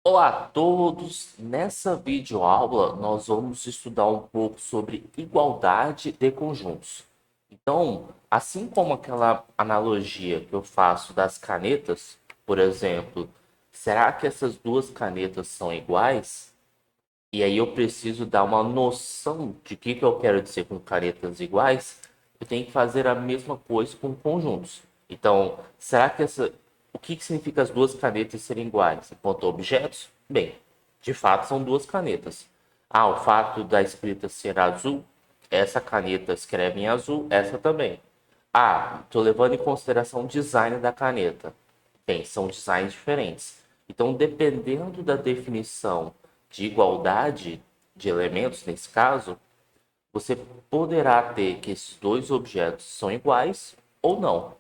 Olá a todos! Nessa videoaula nós vamos estudar um pouco sobre igualdade de conjuntos. Então, assim como aquela analogia que eu faço das canetas, por exemplo, será que essas duas canetas são iguais? E aí eu preciso dar uma noção de que eu quero dizer com canetas iguais. Eu tenho que fazer a mesma coisa com conjuntos. Então, será que o que significa as duas canetas serem iguais? Enquanto objetos? Bem, de fato são duas canetas. Ah, o fato da escrita ser azul, essa caneta escreve em azul, essa também. Ah, estou levando em consideração o design da caneta. Bem, são designs diferentes. Então, dependendo da definição de igualdade de elementos, nesse caso, você poderá ter que esses dois objetos são iguais ou não.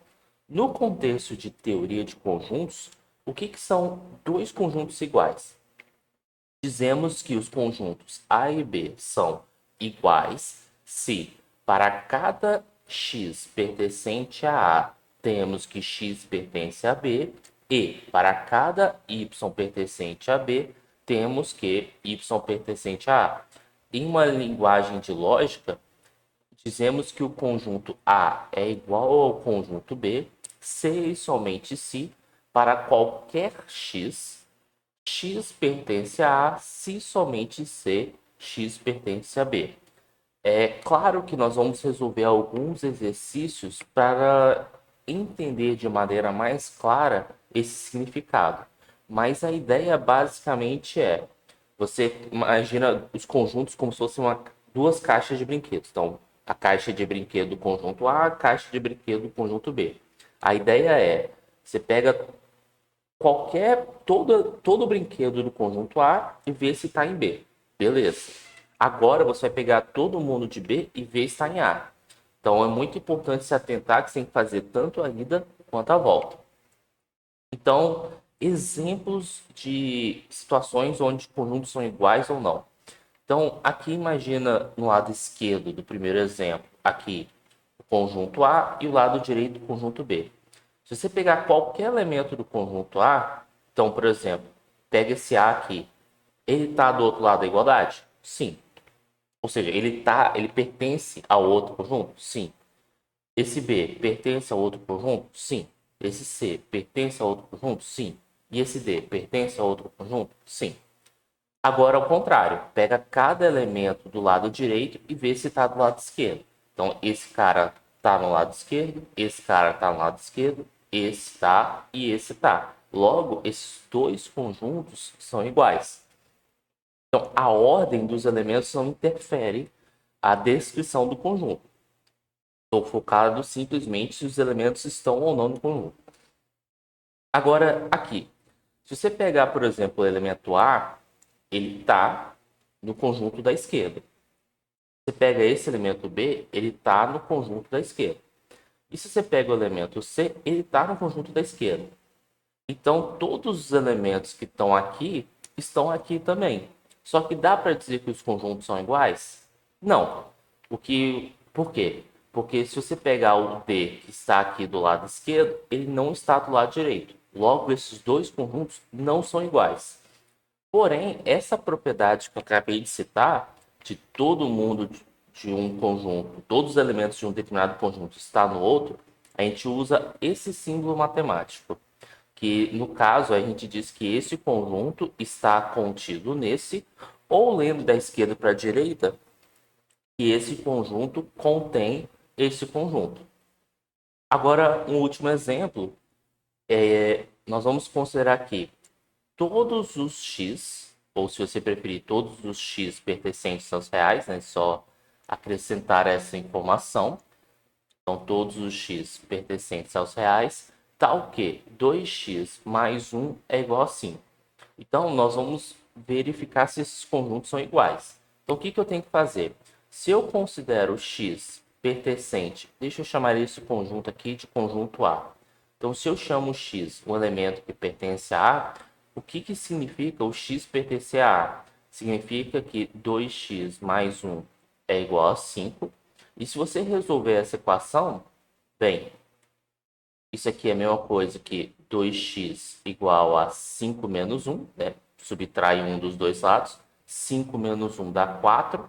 No contexto de teoria de conjuntos, o que são dois conjuntos iguais? Dizemos que os conjuntos A e B são iguais se, para cada x pertencente a A, temos que x pertence a B, e para cada y pertencente a B, temos que y pertencente a A. Em uma linguagem de lógica, dizemos que o conjunto A é igual ao conjunto B se e somente se, para qualquer x pertence a A se somente C, x pertence a B. É claro que nós vamos resolver alguns exercícios para entender de maneira mais clara esse significado. Mas a ideia basicamente é: você imagina os conjuntos como se fossem duas caixas de brinquedos. Então, a caixa de brinquedo do conjunto A, a caixa de brinquedo do conjunto B. A ideia é: você pega todo brinquedo do conjunto A e ver se está em B. Beleza. Agora você vai pegar todo mundo de B e ver se está em A. Então é muito importante se atentar que você tem que fazer tanto a ida quanto a volta. Então, exemplos de situações onde conjuntos são iguais ou não. Então, aqui imagina no lado esquerdo do primeiro exemplo, aqui o conjunto A e o lado direito do conjunto B. Se você pegar qualquer elemento do conjunto A, então, por exemplo, pega esse A aqui, ele está do outro lado da igualdade? Sim. Ou seja, ele pertence ao outro conjunto? Sim. Esse B pertence a outro conjunto? Sim. Esse C pertence a outro conjunto? Sim. E esse D pertence a outro conjunto? Sim. Agora, ao contrário, pega cada elemento do lado direito e vê se está do lado esquerdo. Então, esse cara está no lado esquerdo, esse cara está no lado esquerdo, esse está e esse está. Logo, esses dois conjuntos são iguais. Então, a ordem dos elementos não interfere a descrição do conjunto. Estou focado simplesmente se os elementos estão ou não no conjunto. Agora, aqui, se você pegar, por exemplo, o elemento A, ele está no conjunto da esquerda. Você pega esse elemento B, ele está no conjunto da esquerda. E se você pega o elemento C, ele está no conjunto da esquerda. Então, todos os elementos que estão aqui também. Só que dá para dizer que os conjuntos são iguais? Não. Por quê? Porque se você pegar o D que está aqui do lado esquerdo, ele não está do lado direito. Logo, esses dois conjuntos não são iguais. Porém, essa propriedade que eu acabei de citar, de todo mundo de um conjunto, todos os elementos de um determinado conjunto está no outro, a gente usa esse símbolo matemático, que no caso a gente diz que esse conjunto está contido nesse, ou lendo da esquerda para a direita, que esse conjunto contém esse conjunto. Agora, um último exemplo, nós vamos considerar que todos os x, ou se você preferir, todos os x pertencentes aos reais, né? Só acrescentar essa informação. Então, todos os x pertencentes aos reais, tal que 2x mais 1 é igual a 5. Então, nós vamos verificar se esses conjuntos são iguais. Então, o que eu tenho que fazer? Se eu considero x pertencente, deixa eu chamar esse conjunto aqui de conjunto A. Então, se eu chamo x um elemento que pertence a A, o que significa o x pertencer a A? Significa que 2x mais 1 é igual a 5. E se você resolver essa equação, bem, isso aqui é a mesma coisa que 2x igual a 5 menos 1, né? subtrai um dos dois lados. 5 menos 1 dá 4.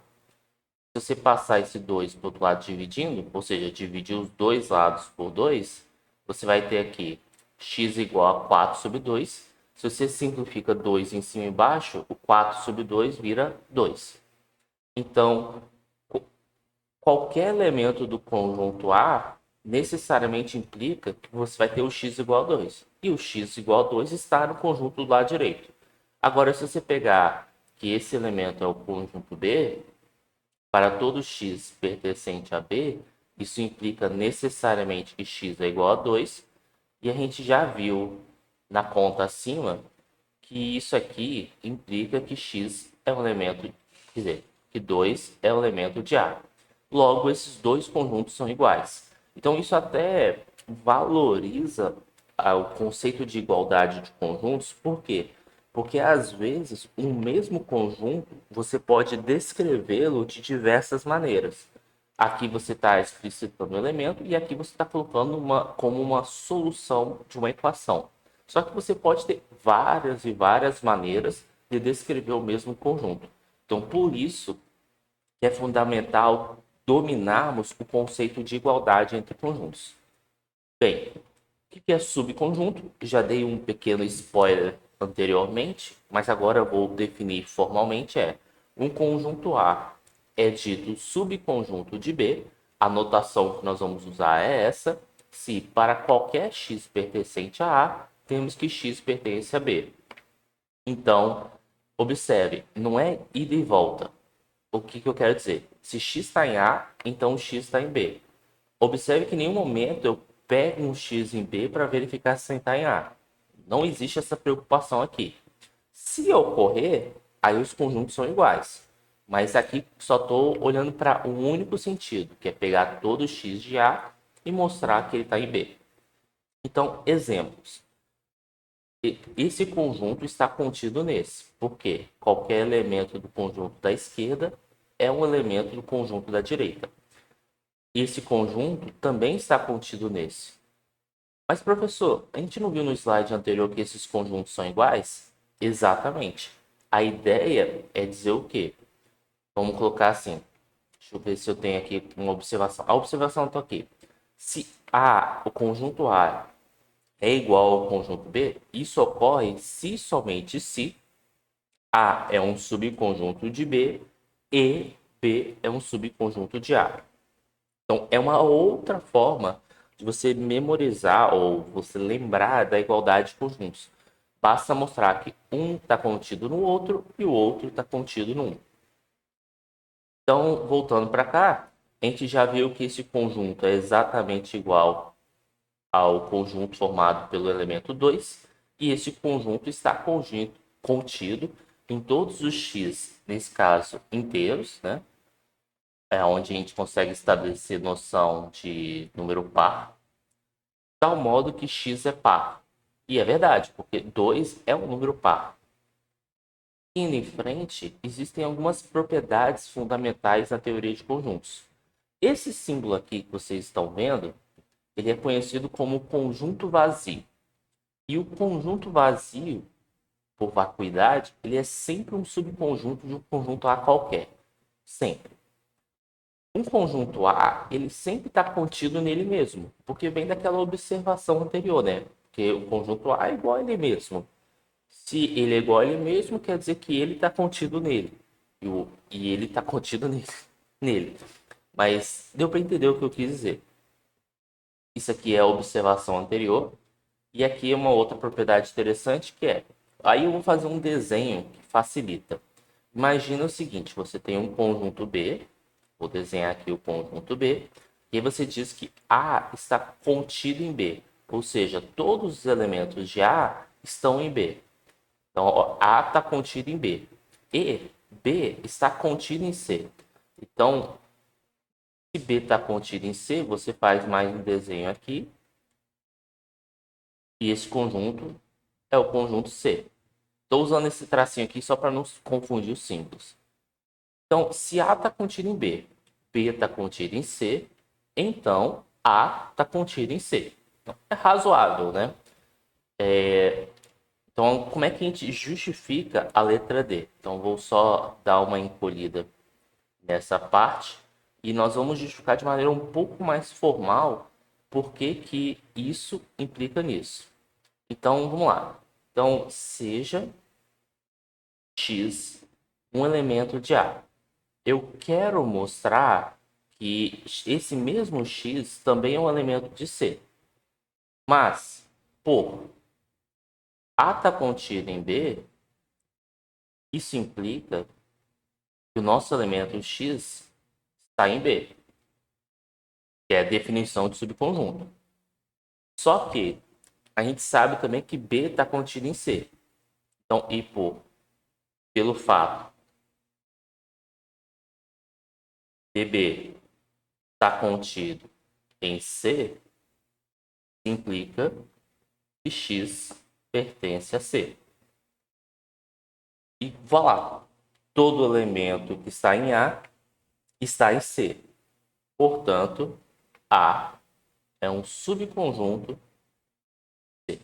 Se você passar esse 2 para o outro lado dividindo, ou seja, dividir os dois lados por 2, você vai ter aqui x igual a 4 sobre 2. Se você simplifica 2 em cima e embaixo, o 4 sobre 2 vira 2. Então, qualquer elemento do conjunto A necessariamente implica que você vai ter o x igual a 2. E o x igual a 2 está no conjunto do lado direito. Agora, se você pegar que esse elemento é o conjunto B, para todo x pertencente a B, isso implica necessariamente que x é igual a 2. E a gente já viu na conta acima que isso aqui implica que x é um elemento, quer dizer, que 2 é um elemento de A. Logo, esses dois conjuntos são iguais. Então, isso até valoriza o conceito de igualdade de conjuntos. Por quê? Porque, às vezes, um mesmo conjunto, você pode descrevê-lo de diversas maneiras. Aqui você está explicitando o elemento e aqui você está colocando como uma solução de uma equação. Só que você pode ter várias e várias maneiras de descrever o mesmo conjunto. Então, por isso que é fundamental dominarmos o conceito de igualdade entre conjuntos. Bem, o que é subconjunto? Já dei um pequeno spoiler anteriormente, mas agora eu vou definir formalmente. Um conjunto A é dito subconjunto de B. A notação que nós vamos usar é essa. Se para qualquer x pertencente a A, temos que x pertence a B. Então, observe, não é ida e volta. O que eu quero dizer? Se x está em A, então x está em B. Observe que em nenhum momento eu pego um x em B para verificar se está em A. Não existe essa preocupação aqui. Se ocorrer, aí os conjuntos são iguais. Mas aqui só estou olhando para um único sentido, que é pegar todo x de A e mostrar que ele está em B. Então, exemplos. Esse conjunto está contido nesse, porque qualquer elemento do conjunto da esquerda é um elemento do conjunto da direita. Esse conjunto também está contido nesse. Mas, professor, a gente não viu no slide anterior que esses conjuntos são iguais? Exatamente. A ideia é dizer o quê? Vamos colocar assim. Deixa eu ver se eu tenho aqui uma observação. A observação está aqui. Se A, o conjunto A é igual ao conjunto B, isso ocorre se somente se A é um subconjunto de B e B é um subconjunto de A. Então, é uma outra forma de você memorizar ou você lembrar da igualdade de conjuntos. Basta mostrar que um está contido no outro e o outro está contido no um. Então, voltando para cá, a gente já viu que esse conjunto é exatamente igual ao conjunto formado pelo elemento 2, e esse conjunto está contido em todos os x, nesse caso, inteiros, né? É onde a gente consegue estabelecer noção de número par, de tal modo que x é par. E é verdade, porque 2 é um número par. Indo em frente, existem algumas propriedades fundamentais na teoria de conjuntos. Esse símbolo aqui que vocês estão vendo, ele é conhecido como conjunto vazio. E o conjunto vazio, por vacuidade, ele é sempre um subconjunto de um conjunto A qualquer. Sempre. Um conjunto A, ele sempre está contido nele mesmo, porque vem daquela observação anterior, né? Porque o conjunto A é igual a ele mesmo. Se ele é igual a ele mesmo, quer dizer que ele está contido nele. E ele está contido nele. Mas deu para entender o que eu quis dizer. Isso aqui é a observação anterior. E aqui é uma outra propriedade interessante que é... Aí eu vou fazer um desenho que facilita. Imagina o seguinte, você tem um conjunto B. Vou desenhar aqui o conjunto B. E aí você diz que A está contido em B. Ou seja, todos os elementos de A estão em B. Então, ó, A está contido em B. E B está contido em C. Então, se B está contido em C, você faz mais um desenho aqui. E esse conjunto é o conjunto C. Estou usando esse tracinho aqui só para não confundir os símbolos. Então, se A está contido em B, B está contido em C, então A está contido em C. Então, é razoável, né? Então, como é que a gente justifica a letra D? Então, vou só dar uma encolhida nessa parte e nós vamos justificar de maneira um pouco mais formal por que que isso implica nisso. Então, vamos lá. Então, seja X um elemento de A. Eu quero mostrar que esse mesmo X também é um elemento de C. Mas, por A está contido em B, isso implica que o nosso elemento X está em B, que é a definição de subconjunto. Só que a gente sabe também que B está contido em C. Então, pelo fato de B estar contido em C, implica que X pertence a C. E vá lá, todo elemento que está em A está em C. Portanto, A é um subconjunto C.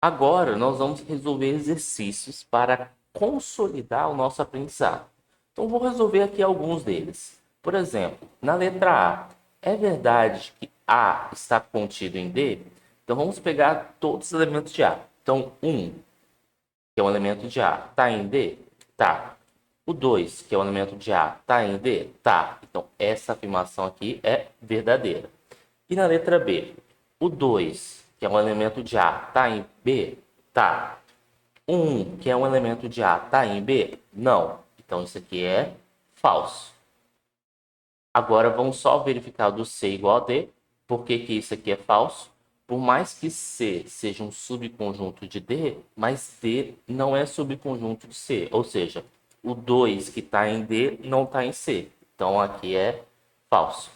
Agora, nós vamos resolver exercícios para consolidar o nosso aprendizado. Então, vou resolver aqui alguns deles. Por exemplo, na letra A, é verdade que A está contido em D? Então, vamos pegar todos os elementos de A. Então, 1, que é um elemento de A, está em D? Tá. O 2, que é um elemento de A, está em D? Tá. Então, essa afirmação aqui é verdadeira. E na letra B, o 2, que é um elemento de A, está em B? Tá. 1, que é um elemento de A, está em B? Não. Então, isso aqui é falso. Agora, vamos só verificar do C igual a D. Por que que isso aqui é falso? Por mais que C seja um subconjunto de D, mas D não é subconjunto de C. Ou seja, o 2 que está em D não está em C. Então, aqui é falso.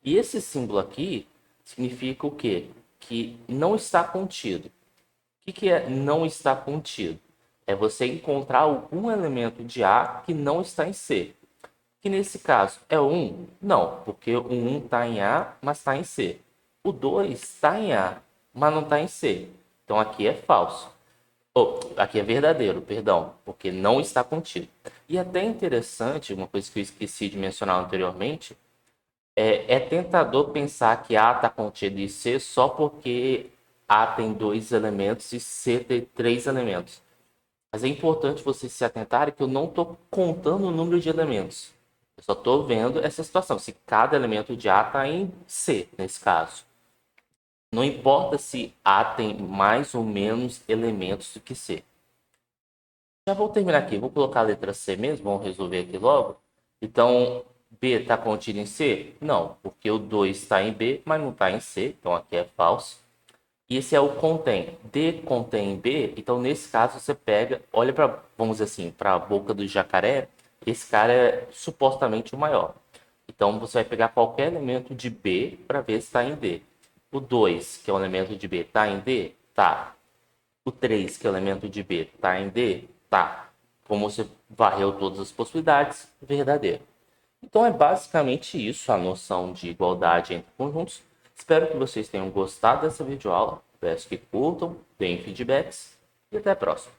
E esse símbolo aqui significa o quê? Que não está contido. O que é não está contido? É você encontrar algum elemento de A que não está em C. Que nesse caso é o 1? Não, porque o 1 está em A, mas está em C. O 2 está em A, mas não está em C. Então aqui é falso. Aqui é verdadeiro, perdão, porque não está contido. E até interessante, uma coisa que eu esqueci de mencionar anteriormente, é tentador pensar que A está contido em C só porque A tem 2 elementos e C tem 3 elementos. Mas é importante vocês se atentarem que eu não estou contando o número de elementos. Eu só estou vendo essa situação. Se cada elemento de A está em C, nesse caso. Não importa se A tem mais ou menos elementos do que C. Já vou terminar aqui. Vou colocar a letra C mesmo. Vamos resolver aqui logo. Então, B está contido em C? Não, porque o 2 está em B, mas não está em C. Então, aqui é falso. E esse é o contém. D contém B. Então, nesse caso, você pega, olha para, vamos dizer assim, para a boca do jacaré. Esse cara é supostamente o maior. Então, você vai pegar qualquer elemento de B para ver se está em D. O 2, que é um elemento de B, está em D? Tá. O 3, que é o elemento de B, está em D? Tá. Como você varreu todas as possibilidades, verdadeiro. Então é basicamente isso a noção de igualdade entre conjuntos. Espero que vocês tenham gostado dessa videoaula. Peço que curtam, deem feedbacks e até a próxima.